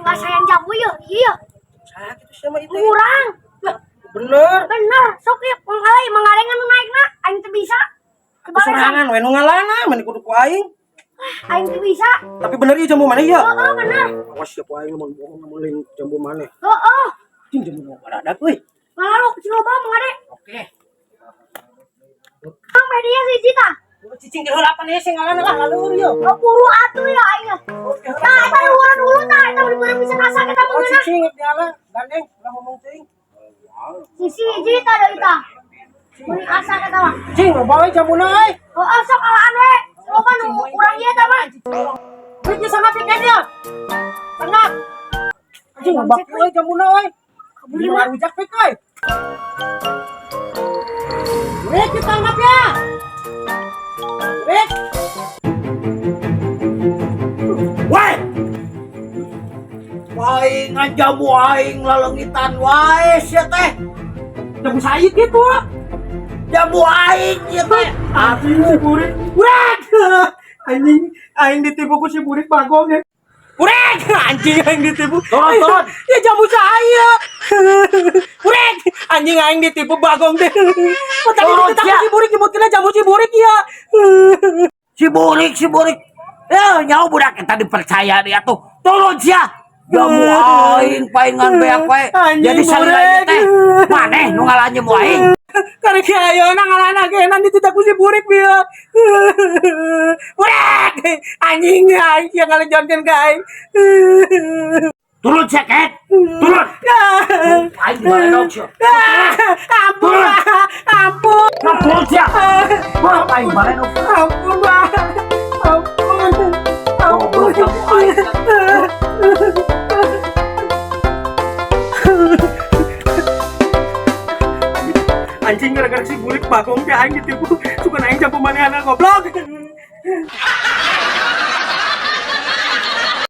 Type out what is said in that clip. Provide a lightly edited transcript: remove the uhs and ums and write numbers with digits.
nggak sayang jamu ya? Iya. Saya gitu sama itu. Kurang. Bener. Bener. Sok ya mengalengan naik na. Aing teu bisa. Sorangan we nu ngalana mani kudu ku aing. Aing teu bisa. Tapi bener ieu jambu mana ieu? Heeh, bener. Awas ya ku aing mun bohong mun lain jambu mana. Heeh. Cing jambu nu baradak euy. Ngalalu coba mangade. Oke. Kang media siji tah. Cicing ge heula apa nih sing ngalana lah ngaleur ieu. Buru atuh ya aing. Tah eta luaran dulu tah, eta bener bisa kasa kita Oh mengeuna. cicing di ala gandeng ulah ngomong teuing. Sisi hiji tah deui tah. Mun asa kita mah. Cing loba we jambuna euy. Heeh, sok alaan we. Loba nu urang ieu tah mah. Beureut geus sangat pikeun dia. Sangat. Cing loba we jambuna euy. Kabuli mah rujak pik euy. Rek kita anggap ya. Rek. Woi. Aing ngajamu aing lalengitan wae sia teh. Jamu said gitu. Jamu aing ieu teh. Anjing si burik. Burik. Aing ditipu ku si burik bagong ya. Burik, anjing aing ditipu. Turun. Ya jamu saya. Burik, anjing aing ditipu bagong teh. Tadi kita si burik nyebutkeun jamu si burik ya. Si burik. Ya nyawa budak kita dipercaya dia tuh. Turun sia. Jamu aing paingan beak we. Jadi salilanya teh. Maneh nu ngalanjeu mu aing. Karena ayeuna ngalanna geuna dititah ku si burik bieu. Burik, anjing aing yang ngalejonkeun ka aing. Turun ceket. Turun. Aing dibaledog sia. Ampun. Ampun. Turun sia. Aing baledog. Ampun, Bang. Ampun. Ampun jamu aing. Anjing gara-gara si burik bagong teh aing ditipu. Suka aing jampu manehna goblok.